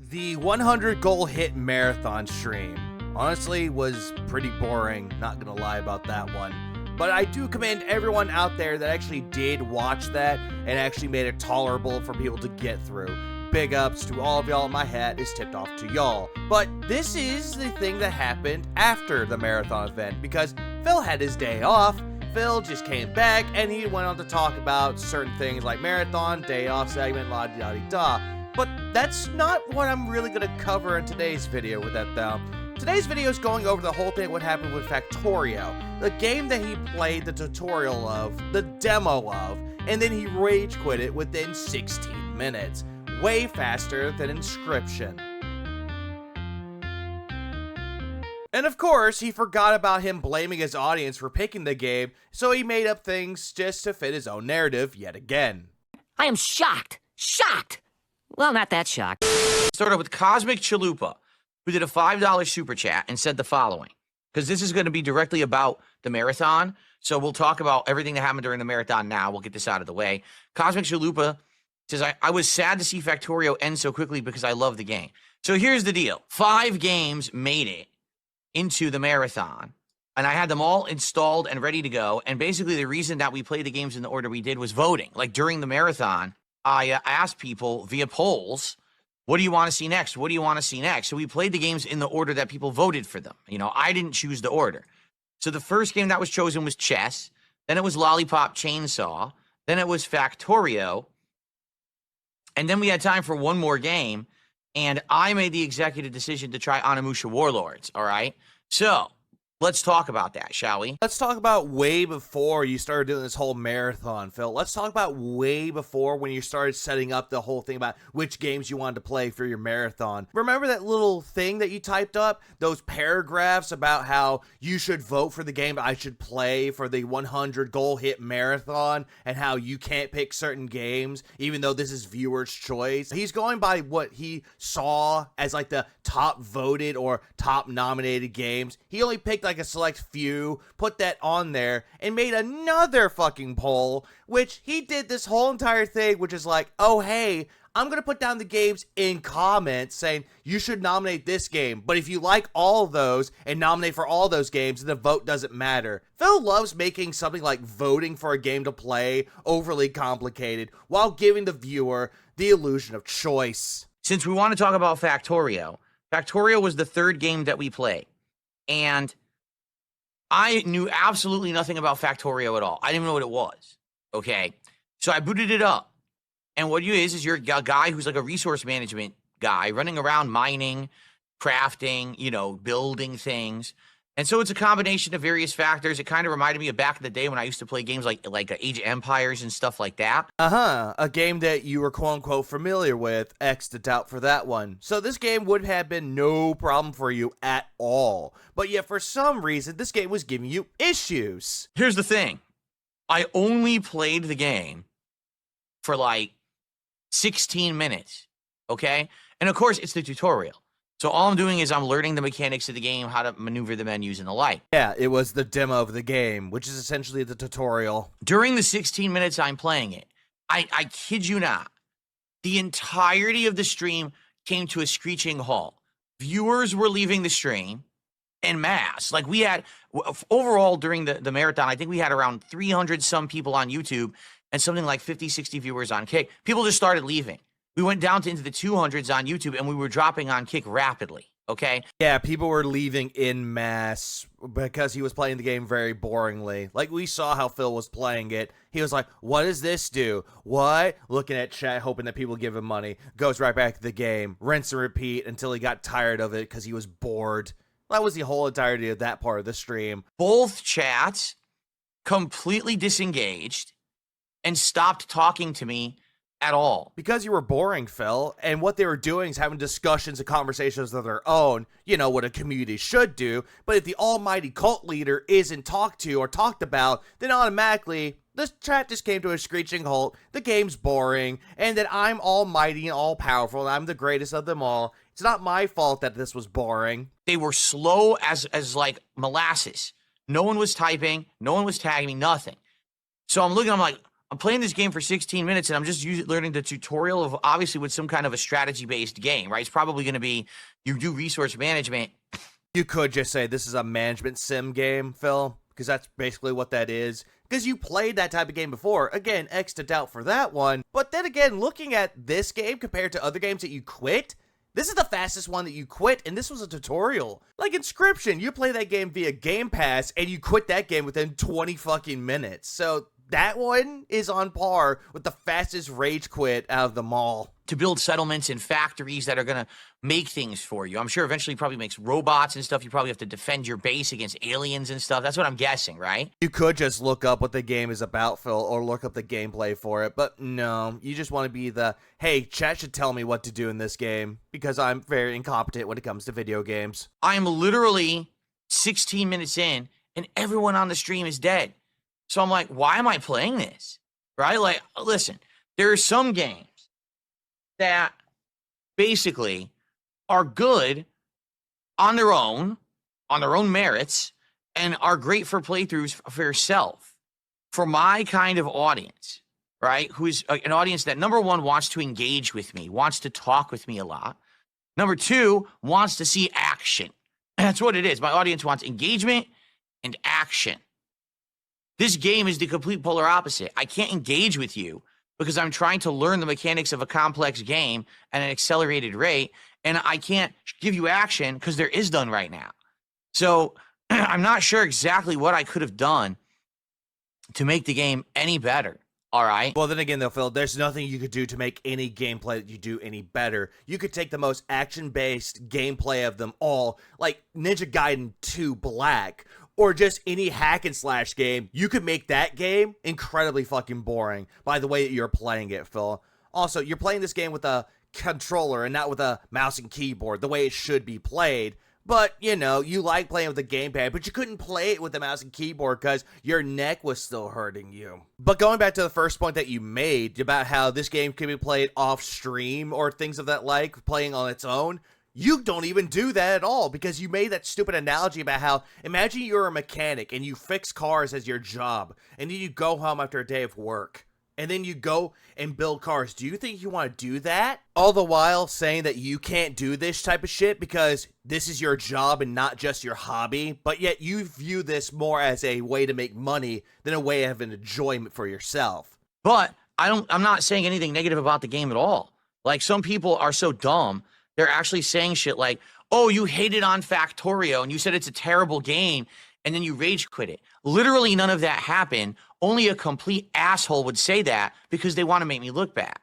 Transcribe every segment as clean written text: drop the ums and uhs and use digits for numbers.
The 100 goal hit marathon stream honestly was pretty boring, not gonna lie about that one. But I do commend everyone out there that actually did watch that and actually made it tolerable for people to get through. Big ups to all of y'all. My hat is tipped off to y'all. But this is the thing that happened after the marathon event, because Phil had his day off. Phil just came back and he went on to talk about certain things like marathon, day off segment, la-di-da-di-da. But that's not what I'm really going to cover in today's video with that though. Today's video is going over the whole thing, what happened with Factorio, the game that he played the tutorial of, the demo of, and then he rage quit it within 16 minutes. Way faster than Inscription. And of course, he forgot about him blaming his audience for picking the game, so he made up things just to fit his own narrative yet again. I am shocked. Shocked! Well, not that shocked. Started with Cosmic Chalupa, who did a $5 super chat and said the following, because this is going to be directly about the marathon, so we'll talk about everything that happened during the marathon now. We'll get this out of the way. Cosmic Chalupa says, I was sad to see Factorio end so quickly because I love the game. So here's the deal. 5 games made it into the marathon, and I had them all installed and ready to go. And basically the reason that we played the games in the order we did was voting. Like during the marathon, I asked people via polls, what do you want to see next? What do you want to see next? So we played the games in the order that people voted for them. You know, I didn't choose the order. So the first game that was chosen was chess. Then it was Lollipop Chainsaw. Then it was Factorio. And then we had time for one more game, and I made the executive decision to try Onimusha Warlords, all right? So, let's talk about that, shall we? Let's talk about way before you started doing this whole marathon, Phil. Let's talk about way before when you started setting up the whole thing about which games you wanted to play for your marathon. Remember that little thing that you typed up? Those paragraphs about how you should vote for the game I should play for the 100 goal hit marathon, and how you can't pick certain games even though this is viewer's choice. He's going by what he saw as like the top voted or top nominated games. He only picked like a select few, put that on there, and made another fucking poll, which he did this whole entire thing, which is like, oh hey, I'm gonna put down the games in comments saying you should nominate this game, but if you like all of those and nominate for all those games, then the vote doesn't matter. Phil loves making something like voting for a game to play overly complicated while giving the viewer the illusion of choice. Since we want to talk about Factorio, Factorio was the third game that we played, and I knew absolutely nothing about Factorio at all. I didn't even know what it was, okay? So I booted it up, and what you is you're a guy who's like a resource management guy running around mining, crafting, you know, building things. And so it's a combination of various factors. It kind of reminded me of back in the day when I used to play games like Age of Empires and stuff like that. A game that you were quote-unquote familiar with, X'd out for that one. So this game would have been no problem for you at all. But yet for some reason, this game was giving you issues. Here's the thing. I only played the game for like 16 minutes, okay? And of course, it's the tutorial. So all I'm doing is I'm learning the mechanics of the game, how to maneuver the menus and the like. Yeah, it was the demo of the game, which is essentially the tutorial. During the 16 minutes I'm playing it, I kid you not, the entirety of the stream came to a screeching halt. Viewers were leaving the stream en masse. Like we had, overall during the marathon, I think we had around 300 some people on YouTube and something like 50, 60 viewers on Kick. People just started leaving. We went down into the 200s on YouTube, and we were dropping on Kick rapidly, okay? Yeah, people were leaving in mass because he was playing the game very boringly. Like, we saw how Phil was playing it. He was like, what does this do? What? Looking at chat, hoping that people give him money. Goes right back to the game. Rinse and repeat until he got tired of it because he was bored. That was the whole entirety of that part of the stream. Both chats completely disengaged and stopped talking to me at all. Because you were boring, Phil, and what they were doing is having discussions and conversations of their own, you know, what a community should do, but if the almighty cult leader isn't talked to or talked about, then automatically, this chat just came to a screeching halt, the game's boring, and that I'm almighty and all-powerful, and I'm the greatest of them all. It's not my fault that this was boring. They were slow as like molasses. No one was typing, no one was tagging me, nothing. So I'm looking, I'm like, I'm playing this game for 16 minutes and I'm just learning the tutorial of obviously with some kind of a strategy-based game, right? It's probably going to be you do resource management. You could just say this is a management sim game, Phil, because that's basically what that is. Because you played that type of game before. Again, X to doubt for that one. But then again, looking at this game compared to other games that you quit, this is the fastest one that you quit, and this was a tutorial. Like Inscription, you play that game via Game Pass, and you quit that game within 20 fucking minutes. So that one is on par with the fastest rage quit out of them all. To build settlements and factories that are going to make things for you. I'm sure eventually probably makes robots and stuff. You probably have to defend your base against aliens and stuff. That's what I'm guessing, right? You could just look up what the game is about, Phil, or look up the gameplay for it. But no, you just want to be the, hey, chat should tell me what to do in this game because I'm very incompetent when it comes to video games. I'm literally 16 minutes in and everyone on the stream is dead. So I'm like, why am I playing this? Right? Like, listen, there are some games that basically are good on their own merits, and are great for playthroughs for yourself. For my kind of audience, right? Who's an audience that, number one, wants to engage with me, wants to talk with me a lot. Number two, wants to see action. That's what it is. My audience wants engagement and action. This game is the complete polar opposite. I can't engage with you because I'm trying to learn the mechanics of a complex game at an accelerated rate, and I can't give you action because there is none right now. So I'm not sure exactly what I could have done to make the game any better. All right. Well, then again, though, Phil, there's nothing you could do to make any gameplay that you do any better. You could take the most action-based gameplay of them all, like Ninja Gaiden 2 Black, or just any hack and slash game. You could make that game incredibly fucking boring by the way that you're playing it, Phil. Also, you're playing this game with a controller and not with a mouse and keyboard, the way it should be played. But, you know, you like playing with a gamepad, but you couldn't play it with the mouse and keyboard because your neck was still hurting you. But going back to the first point that you made about how this game can be played off stream or things of that like, playing on its own, you don't even do that at all because you made that stupid analogy about how, imagine you're a mechanic and you fix cars as your job, and then you go home after a day of work, and then you go and build cars. Do you think you want to do that? All the while saying that you can't do this type of shit because this is your job and not just your hobby, but yet you view this more as a way to make money than a way of an enjoyment for yourself. But I'm not saying anything negative about the game at all. Like, some people are so dumb, they're actually saying shit like, oh, you hated on Factorio and you said it's a terrible game, and then you rage quit it. Literally none of that happened. Only a complete asshole would say that because they want to make me look bad.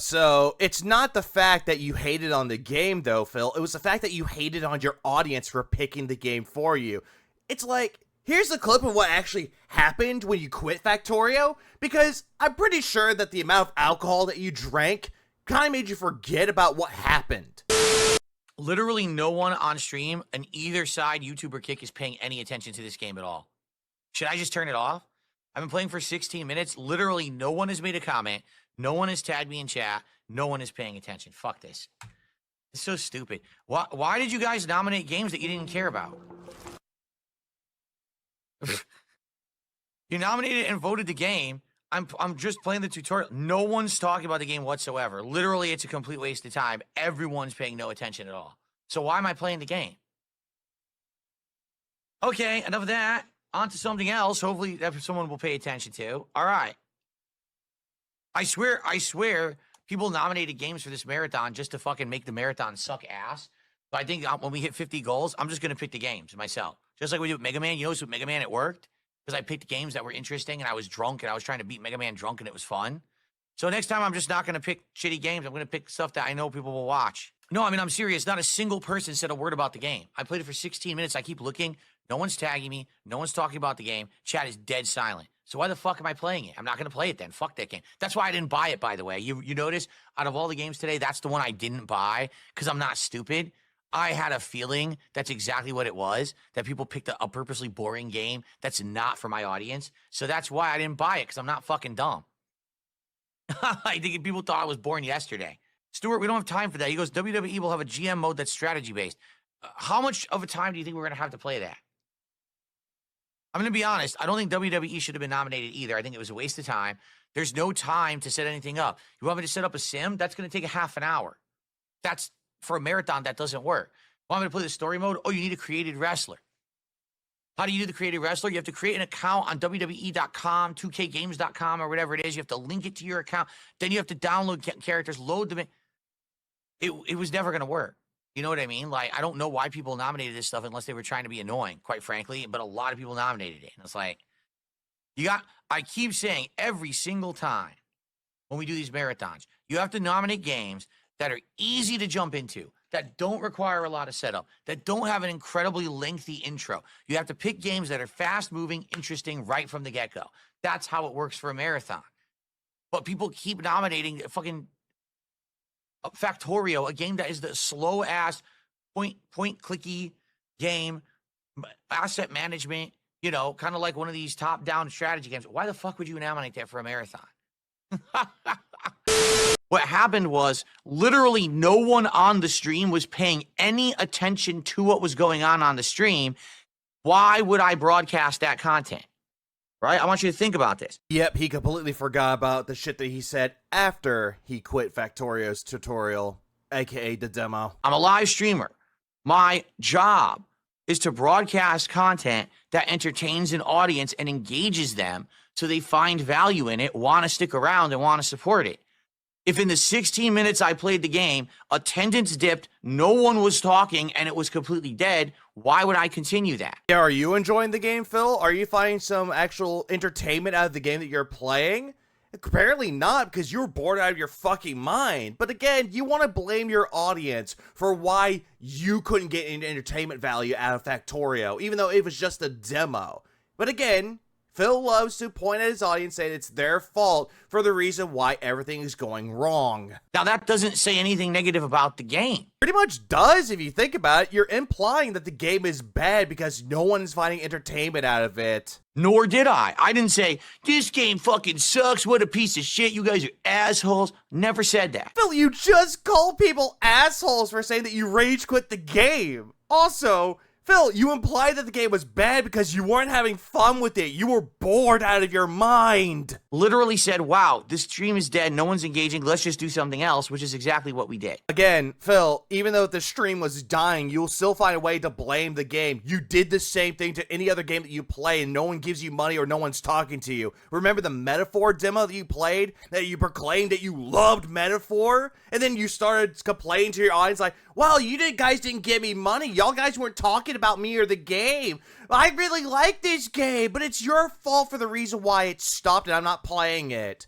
So it's not the fact that you hated on the game, though, Phil. It was the fact that you hated on your audience for picking the game for you. It's like, here's a clip of what actually happened when you quit Factorio, because I'm pretty sure that the amount of alcohol that you drank kind of made you forget about what happened. Literally no one on stream on either side, YouTube or Kick, is paying any attention to this game at all. Should I just turn it off? I've been playing for 16 minutes. Literally no one has made a comment. No one has tagged me in chat. No one is paying attention. Fuck this. It's so stupid. Why did you guys nominate games that you didn't care about? You nominated and voted the game. I'm just playing the tutorial. No one's talking about the game whatsoever. Literally, it's a complete waste of time. Everyone's paying no attention at all. So why am I playing the game? Okay, enough of that. On to something else. Hopefully someone will pay attention to. All right. I swear, people nominated games for this marathon just to fucking make the marathon suck ass. But I think when we hit 50 goals, I'm just going to pick the games myself. Just like we did with Mega Man. You notice with Mega Man, it worked? Because I picked games that were interesting, and I was drunk, and I was trying to beat Mega Man drunk, and it was fun. So next time, I'm just not going to pick shitty games. I'm going to pick stuff that I know people will watch. No, I mean, I'm serious. Not a single person said a word about the game. I played it for 16 minutes. I keep looking. No one's tagging me. No one's talking about the game. Chat is dead silent. So why the fuck am I playing it? I'm not going to play it then. Fuck that game. That's why I didn't buy it, by the way. You notice, out of all the games today, that's the one I didn't buy because I'm not stupid. I had a feeling that's exactly what it was, that people picked a purposely boring game that's not for my audience. So that's why I didn't buy it, because I'm not fucking dumb. I think people thought I was born yesterday. Stuart, we don't have time for that. He goes, WWE will have a GM mode that's strategy-based. How much of a time do you think we're going to have to play that? I'm going to be honest. I don't think WWE should have been nominated either. I think it was a waste of time. There's no time to set anything up. You want me to set up a sim? That's going to take a half an hour. That's for a marathon. That doesn't work. Want me to play the story mode? Oh, you need a created wrestler. How do you do the created wrestler? You have to create an account on WWE.com, 2kgames.com, or whatever it is. You have to link it to your account. Then you have to download characters, load them in. It was never going to work. You know what I mean? Like, I don't know why people nominated this stuff unless they were trying to be annoying, quite frankly. But a lot of people nominated it. And it's like, I keep saying every single time when we do these marathons, you have to nominate games that are easy to jump into, that don't require a lot of setup, that don't have an incredibly lengthy intro. You have to pick games that are fast-moving, interesting right from the get-go. That's how it works for a marathon. But people keep nominating fucking Factorio, a game that is the slow-ass, point-clicky game, asset management, you know, kind of like one of these top-down strategy games. Why the fuck would you nominate that for a marathon? What happened was literally no one on the stream was paying any attention to what was going on the stream. Why would I broadcast that content? Right? I want you to think about this. Yep, he completely forgot about the shit that he said after he quit Factorio's tutorial, aka the demo. I'm a live streamer. My job is to broadcast content that entertains an audience and engages them so they find value in it, want to stick around, and want to support it. If in the 16 minutes I played the game, attendance dipped, no one was talking, and it was completely dead, why would I continue that? Yeah, are you enjoying the game, Phil? Are you finding some actual entertainment out of the game that you're playing? Apparently not, because you're bored out of your fucking mind. But again, you want to blame your audience for why you couldn't get any entertainment value out of Factorio, even though it was just a demo. But again, Phil loves to point at his audience saying it's their fault for the reason why everything is going wrong. Now, that doesn't say anything negative about the game. Pretty much does, if you think about it. You're implying that the game is bad because no one's finding entertainment out of it. Nor did I. I didn't say, this game fucking sucks, what a piece of shit, you guys are assholes. Never said that. Phil, you just called people assholes for saying that you rage quit the game. Also, Phil, you implied that the game was bad because you weren't having fun with it. You were bored out of your mind. Literally said, wow, this stream is dead. No one's engaging. Let's just do something else, which is exactly what we did. Again, Phil, even though the stream was dying, you'll still find a way to blame the game. You did the same thing to any other game that you play and no one gives you money or no one's talking to you. Remember the Metaphor demo that you played? That you proclaimed that you loved Metaphor? And then you started complaining to your audience like, wow, guys didn't give me money. Y'all guys weren't talking about me or the game. I really like this game, but it's your fault for the reason why it stopped and I'm not playing it.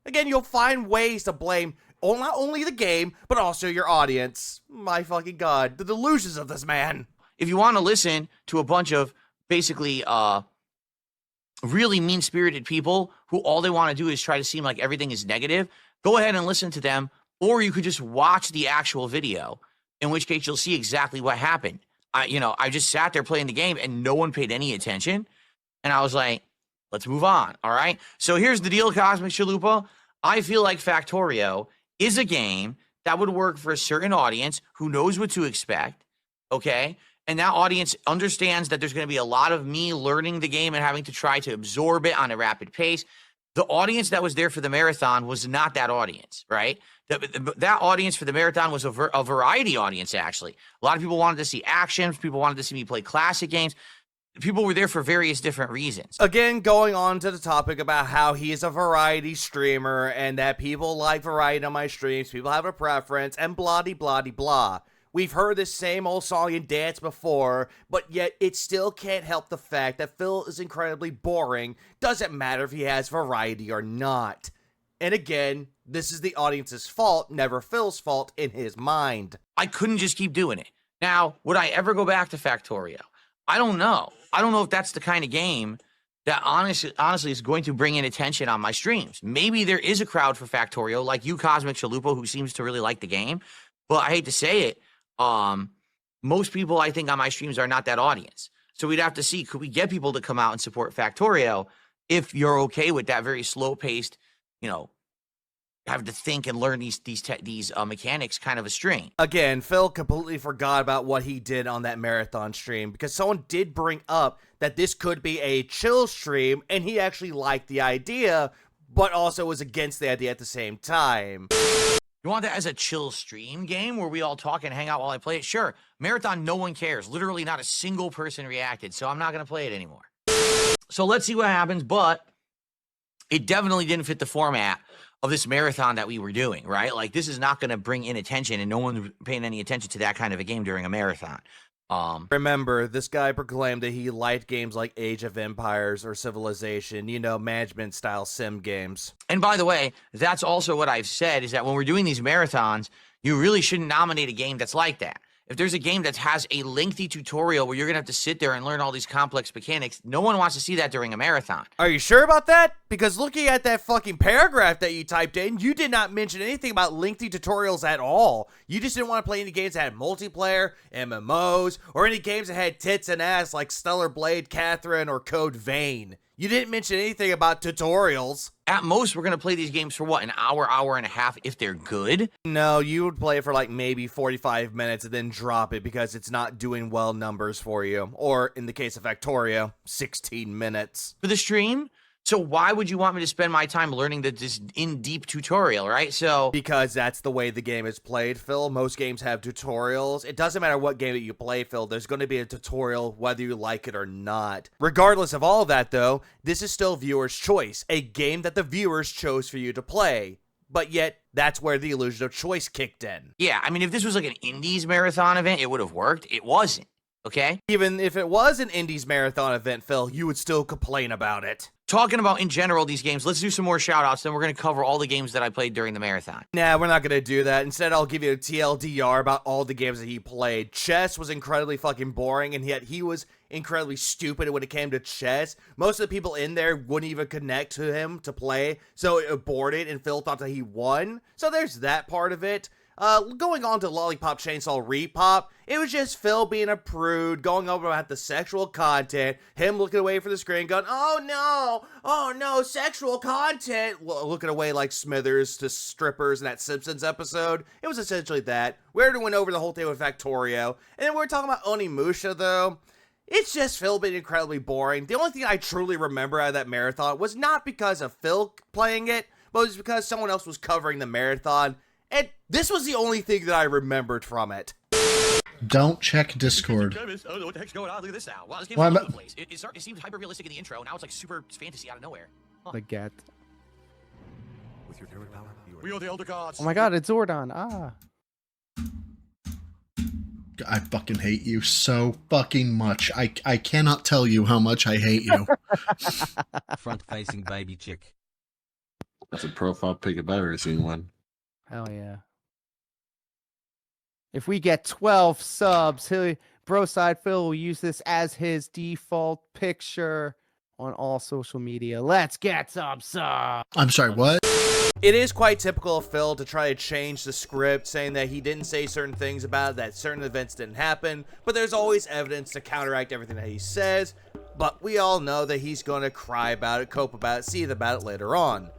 Again, you'll find ways to blame not only the game, but also your audience. My fucking god, the delusions of this man. If you want to listen to a bunch of basically really mean-spirited people who all they want to do is try to seem like everything is negative, go ahead and listen to them, or you could just watch the actual video, in which case you'll see exactly what happened. I just sat there playing the game and no one paid any attention. And I was like, let's move on. All right. So here's the deal, Cosmic Chalupa. I feel like Factorio is a game that would work for a certain audience who knows what to expect. Okay. And that audience understands that there's going to be a lot of me learning the game and having to try to absorb it on a rapid pace. The audience that was there for the marathon was not that audience, right? That audience for the marathon was a variety audience, actually. A lot of people wanted to see action. People wanted to see me play classic games. People were there for various different reasons. Again, going on to the topic about how he is a variety streamer and that people like variety on my streams, people have a preference, and blah-de-blah-de-blah. We've heard this same old song and dance before, but yet it still can't help the fact that Phil is incredibly boring. Doesn't matter if he has variety or not. And again, this is the audience's fault, never Phil's fault in his mind. I couldn't just keep doing it. Now, would I ever go back to Factorio? I don't know. I don't know if that's the kind of game that honestly is going to bring in attention on my streams. Maybe there is a crowd for Factorio, like you, Cosmic Chalupa, who seems to really like the game. But I hate to say it, most people I think on my streams are not that audience. So we'd have to see, could we get people to come out and support Factorio if you're okay with that very slow-paced, have to think and learn these mechanics kind of a stream. Again, Phil completely forgot about what he did on that marathon stream because someone did bring up that this could be a chill stream and he actually liked the idea, but also was against the idea at the same time. You want that as a chill stream game where we all talk and hang out while I play it? Sure. Marathon, no one cares. Literally not a single person reacted, so I'm not going to play it anymore. So let's see what happens, but it definitely didn't fit the format of this marathon that we were doing, right? Like, this is not going to bring in attention, and no one's paying any attention to that kind of a game during a marathon. Remember, this guy proclaimed that he liked games like Age of Empires or Civilization, you know, management-style sim games. And by the way, that's also what I've said, is that when we're doing these marathons, you really shouldn't nominate a game that's like that. If there's a game that has a lengthy tutorial where you're going to have to sit there and learn all these complex mechanics, no one wants to see that during a marathon. Are you sure about that? Because looking at that fucking paragraph that you typed in, you did not mention anything about lengthy tutorials at all. You just didn't want to play any games that had multiplayer, MMOs, or any games that had tits and ass like Stellar Blade, Catherine, or Code Vein. You didn't mention anything about tutorials. At most, we're going to play these games for what, an hour, hour and a half if they're good? No, you would play it for like maybe 45 minutes and then drop it because it's not doing well numbers for you. Or in the case of Factorio, 16 minutes. For the stream? So why would you want me to spend my time learning this in-deep tutorial, right? So because that's the way the game is played, Phil. Most games have tutorials. It doesn't matter what game that you play, Phil. There's going to be a tutorial whether you like it or not. Regardless of all of that, though, this is still viewer's choice. A game that the viewers chose for you to play. But yet, that's where the illusion of choice kicked in. Yeah, I mean, if this was like an Indies marathon event, it would have worked. It wasn't, okay? Even if it was an Indies marathon event, Phil, you would still complain about it. Talking about in general these games, let's do some more shout-outs, then we're going to cover all the games that I played during the marathon. Nah, we're not going to do that. Instead, I'll give you a TLDR about all the games that he played. Chess was incredibly fucking boring, and yet he was incredibly stupid when it came to chess. Most of the people in there wouldn't even connect to him to play, so it aborted, and Phil thought that he won. So there's that part of it. Going on to Lollipop Chainsaw Repop, it was just Phil being a prude, going over about the sexual content, him looking away from the screen going, oh no, sexual content, looking away like Smithers to strippers in that Simpsons episode. It was essentially that. We already went over the whole thing with Factorio, and then we're talking about Onimusha, though. It's just Phil being incredibly boring. The only thing I truly remember out of that marathon was not because of Phil playing it, but it was because someone else was covering the marathon. And this was the only thing that I remembered from it. Don't check Discord. Oh, what the heck's going on? Look at this now. Wow, this game's Why all am I- over the place. It seemed hyper-realistic in the intro. Now it's like super fantasy out of nowhere. Huh. The get. With your current power, you are We are the Elder Gods. Oh my god, it's Zordon. Ah. I fucking hate you so fucking much. I cannot tell you how much I hate you. front-facing baby chick. That's a profile pic if I've ever seen one. Hell yeah. If we get 12 subs, BroSyde Phil will use this as his default picture on all social media. Let's get some subs. I'm sorry, what? It is quite typical of Phil to try to change the script, saying that he didn't say certain things about it, that certain events didn't happen, but there's always evidence to counteract everything that he says. But we all know that he's going to cry about it, cope about it, seethe about it later on.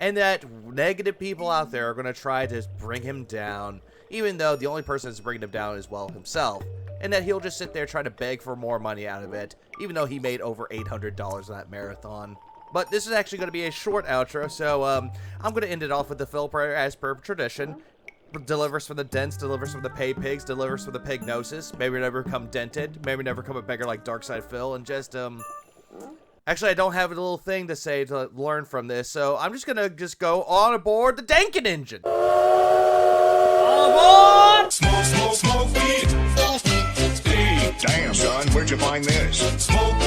And that negative people out there are going to try to bring him down, even though the only person that's bringing him down is, well, himself. And that he'll just sit there trying to beg for more money out of it, even though he made over $800 on that marathon. But this is actually going to be a short outro, so I'm going to end it off with the Phil prayer as per tradition. Delivers from the dents, delivers from the pay pigs, delivers from the pignosis. May we never become dented, may we never become a beggar like Darkside Phil, and just, Actually, I don't have a little thing to say to learn from this, so I'm just gonna go on aboard the Dankin' Engine. On aboard! Smoke weed. Damn, son, where'd you find this? Smoke